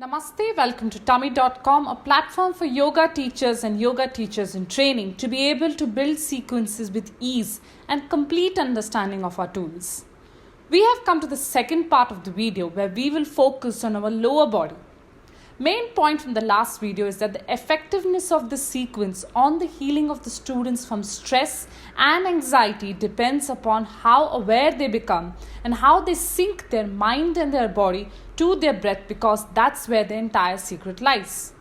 Namaste, welcome to Tummy.com, a platform for yoga teachers and yoga teachers in training to be able to build sequences with ease and complete understanding of our tools. We have come to the second part of the video where we will focus on our lower body. Main point from the last video is that the effectiveness of the sequence on the healing of the students from stress and anxiety depends upon how aware they become and how they sync their mind and their body to their breath, because that's where the entire secret lies.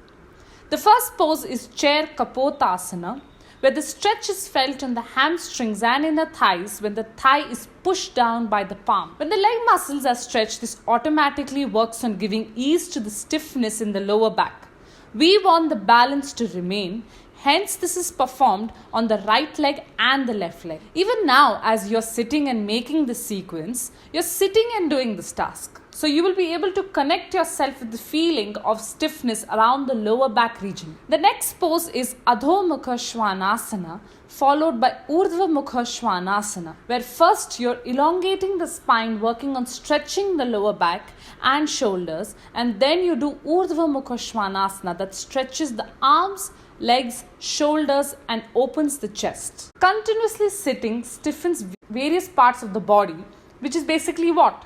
The first pose is Chair Kapotasana, where the stretch is felt on the hamstrings and inner thighs when the thigh is pushed down by the palm. When the leg muscles are stretched, this automatically works on giving ease to the stiffness in the lower back. We want the balance to remain, hence this is performed on the right leg and the left leg. Even now, as you're sitting and making the sequence, you're sitting and doing this task. So you will be able to connect yourself with the feeling of stiffness around the lower back region. The next pose is Adho Mukha Svanasana, followed by Urdhva Mukha Svanasana, where first you're elongating the spine, working on stretching the lower back and shoulders, and then you do Urdhva Mukha Svanasana that stretches the arms, legs, shoulders and opens the chest. Continuously sitting stiffens various parts of the body, which is basically what?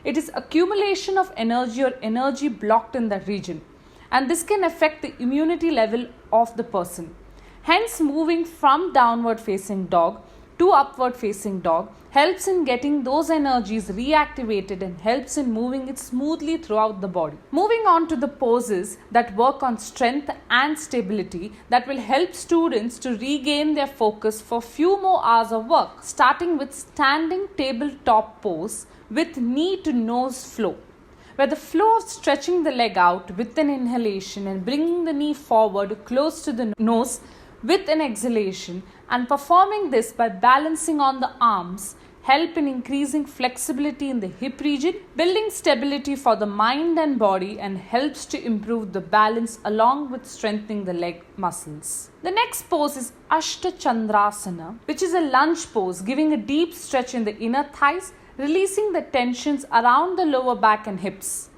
It is accumulation of energy or energy blocked in that region, and this can affect the immunity level of the person. Hence, moving from downward facing dog to upward facing dog helps in getting those energies reactivated and helps in moving it smoothly throughout the body. Moving on to the poses that work on strength and stability that will help students to regain their focus for few more hours of work, starting with standing tabletop pose with knee to nose flow, where the flow of stretching the leg out with an inhalation and bringing the knee forward close to the nose with an exhalation, and performing this by balancing on the arms help in increasing flexibility in the hip region, building stability for the mind and body, and helps to improve the balance along with strengthening the leg muscles. The next pose is Ashta Chandrasana, which is a lunge pose giving a deep stretch in the inner thighs, releasing the tensions around the lower back and hips.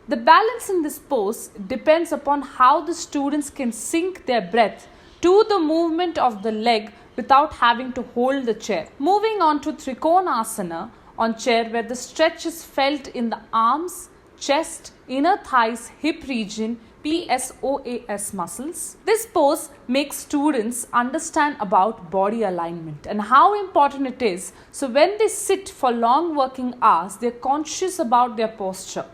The balance in this pose depends upon how the students can sync their breath to the movement of the leg without having to hold the chair. Moving on to Trikonasana on chair, where the stretch is felt in the arms, chest, inner thighs, hip region, PSOAS muscles. This pose makes students understand about body alignment and how important it is. So when they sit for long working hours, they're conscious about their posture.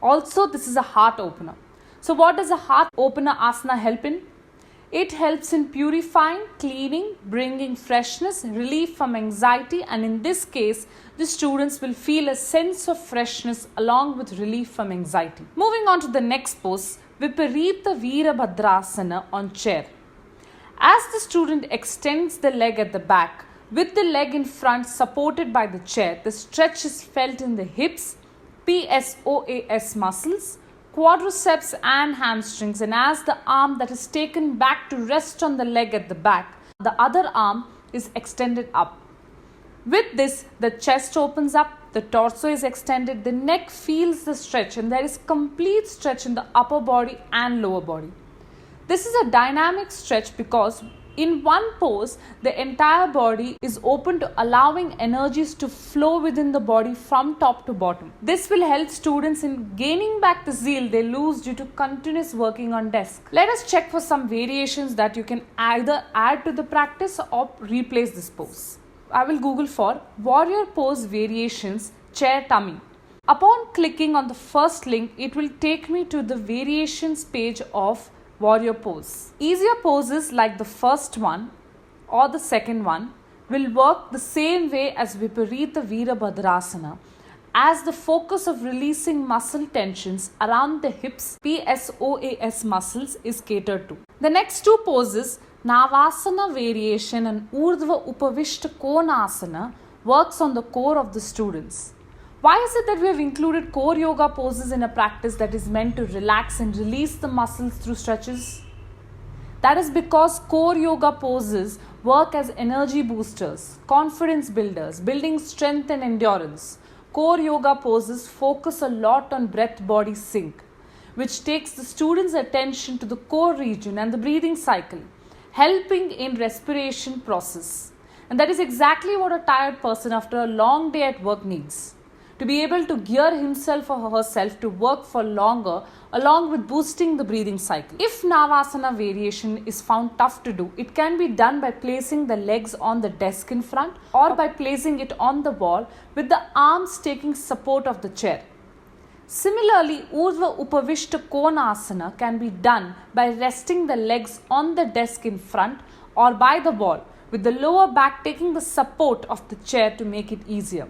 Also, this is a heart opener. So what does a heart opener asana help in? It helps in purifying, cleaning, bringing freshness, relief from anxiety, and in this case, the students will feel a sense of freshness along with relief from anxiety. Moving on to the next pose, Viparita Virabhadrasana on chair. As the student extends the leg at the back, with the leg in front supported by the chair, the stretch is felt in the hips, PSOAS muscles, quadriceps and hamstrings, and as the arm that is taken back to rest on the leg at the back, the other arm is extended up. With this, the chest opens up, the torso is extended, the neck feels the stretch, and there is complete stretch in the upper body and lower body. This is a dynamic stretch because in one pose, the entire body is open to allowing energies to flow within the body from top to bottom. This will help students in gaining back the zeal they lose due to continuous working on desk. Let us check for some variations that you can either add to the practice or replace this pose. I will Google for warrior pose variations chair tummy. Upon clicking on the first link, it will take me to the variations page of warrior pose. Easier poses like the first one or the second one will work the same way as Viparita Virabhadrasana, as the focus of releasing muscle tensions around the hips, PSOAS muscles, is catered to. The next two poses, Navasana variation and Urdhva Upavishta Konasana, works on the core of the students. Why is it that we have included core yoga poses in a practice that is meant to relax and release the muscles through stretches? That is because core yoga poses work as energy boosters, confidence builders, building strength and endurance. Core yoga poses focus a lot on breath-body sync. which takes the student's attention to the core region and the breathing cycle, helping in respiration process. And that is exactly what a tired person after a long day at work needs. To be able to gear himself or herself to work for longer along with boosting the breathing cycle. If Navasana variation is found tough to do, it can be done by placing the legs on the desk in front or by placing it on the wall with the arms taking support of the chair. Similarly, Urdhva Upavishta Konasana can be done by resting the legs on the desk in front or by the wall with the lower back taking the support of the chair to make it easier.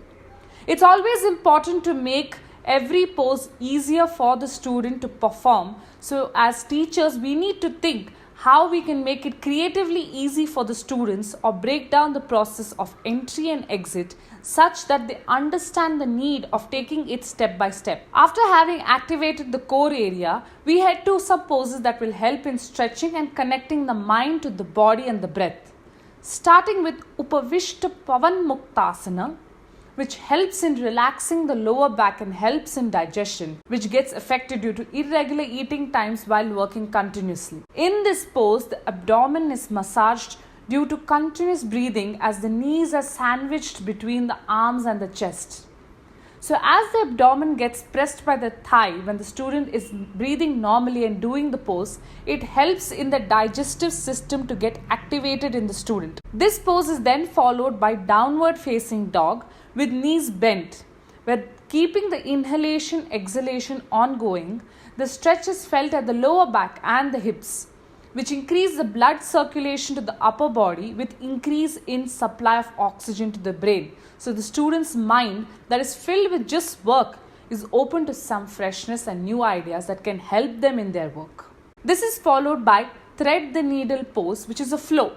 It's always important to make every pose easier for the student to perform. So as teachers, we need to think how we can make it creatively easy for the students or break down the process of entry and exit such that they understand the need of taking it step by step. After having activated the core area, we head to some poses that will help in stretching and connecting the mind to the body and the breath. Starting with Upavishta Pavan Muktasana, which helps in relaxing the lower back and helps in digestion, which gets affected due to irregular eating times while working continuously. In this pose, the abdomen is massaged due to continuous breathing as the knees are sandwiched between the arms and the chest. So as the abdomen gets pressed by the thigh when the student is breathing normally and doing the pose, it helps in the digestive system to get activated in the student. This pose is then followed by downward facing dog with knees bent, where keeping the inhalation exhalation ongoing, the stretch is felt at the lower back and the hips, which increase the blood circulation to the upper body with increase in supply of oxygen to the brain. So the student's mind that is filled with just work is open to some freshness and new ideas that can help them in their work. This is followed by thread the needle pose, which is a flow.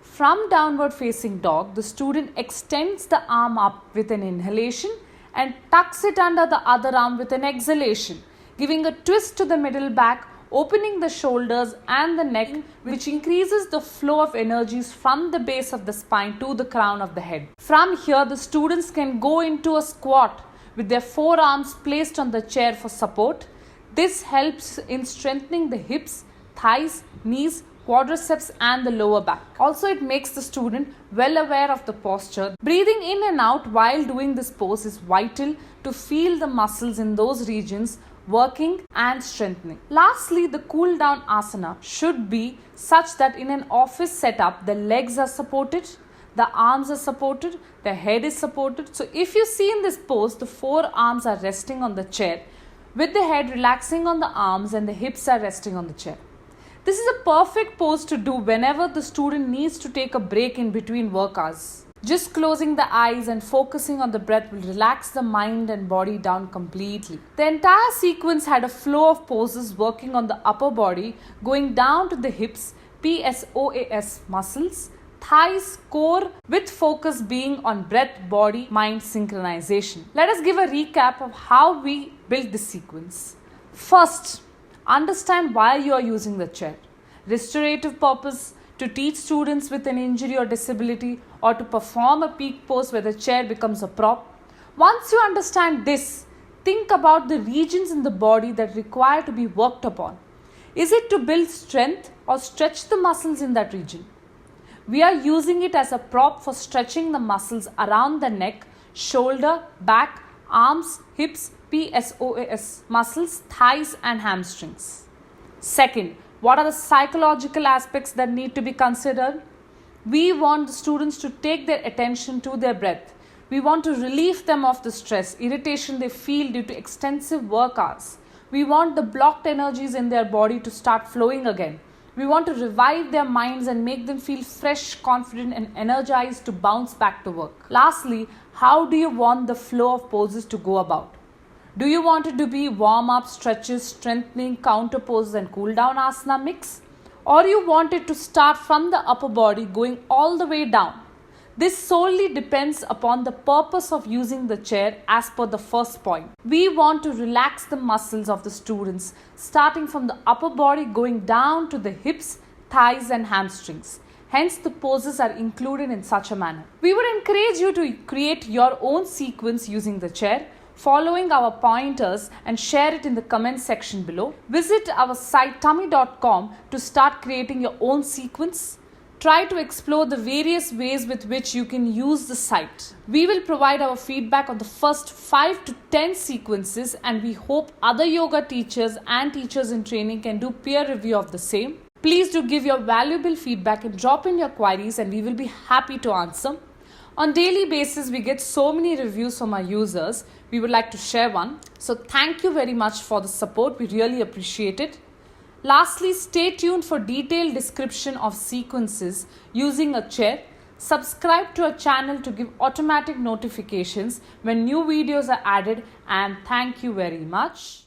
From downward facing dog, the student extends the arm up with an inhalation and tucks it under the other arm with an exhalation, giving a twist to the middle back, opening the shoulders and the neck, which increases the flow of energies from the base of the spine to the crown of the head. From here, the students can go into a squat with their forearms placed on the chair for support. This helps in strengthening the hips, thighs, knees, quadriceps and the lower back. Also, it makes the student well aware of the posture. Breathing in and out while doing this pose is vital to feel the muscles in those regions working and strengthening. Lastly, the cool down asana should be such that in an office setup, the legs are supported, the arms are supported, the head is supported. So if you see in this pose, the forearms are resting on the chair with the head relaxing on the arms and the hips are resting on the chair. This is a perfect pose to do whenever the student needs to take a break in between work hours. Just closing the eyes and focusing on the breath will relax the mind and body down completely. The entire sequence had a flow of poses working on the upper body, going down to the hips, PSOAS muscles, thighs, core, with focus being on breath, body, mind synchronization. Let us give a recap of how we built this sequence. First, understand why you are using the chair. Restorative purpose, to teach students with an injury or disability, or to perform a peak pose where the chair becomes a prop. Once you understand this, think about the regions in the body that require to be worked upon. Is it to build strength or stretch the muscles in that region? We are using it as a prop for stretching the muscles around the neck, shoulder, back, arms, hips, PSOAS muscles, thighs and hamstrings. Second, what are the psychological aspects that need to be considered? We want the students to take their attention to their breath. We want to relieve them of the stress, irritation they feel due to extensive work hours. We want the blocked energies in their body to start flowing again. We want to revive their minds and make them feel fresh, confident and energized to bounce back to work. Lastly, how do you want the flow of poses to go about? Do you want it to be warm-up, stretches, strengthening, counter poses and cool down asana mix? Or you want it to start from the upper body going all the way down? This solely depends upon the purpose of using the chair as per the first point. We want to relax the muscles of the students starting from the upper body going down to the hips, thighs and hamstrings. Hence, the poses are included in such a manner. We would encourage you to create your own sequence using the chair. following our pointers, and share it in the comment section below. Visit our site tummy.com to start creating your own sequence. Try to explore the various ways with which you can use the site. We will provide our feedback on the first 5 to 10 sequences, and we hope other yoga teachers and teachers in training can do peer review of the same. Please do give your valuable feedback and drop in your queries, and we will be happy to answer. On daily basis, we get so many reviews from our users. We would like to share one. So thank you very much for the support. We really appreciate it. Lastly, stay tuned for detailed description of sequences using a chair. Subscribe to our channel to give automatic notifications when new videos are added, and thank you very much.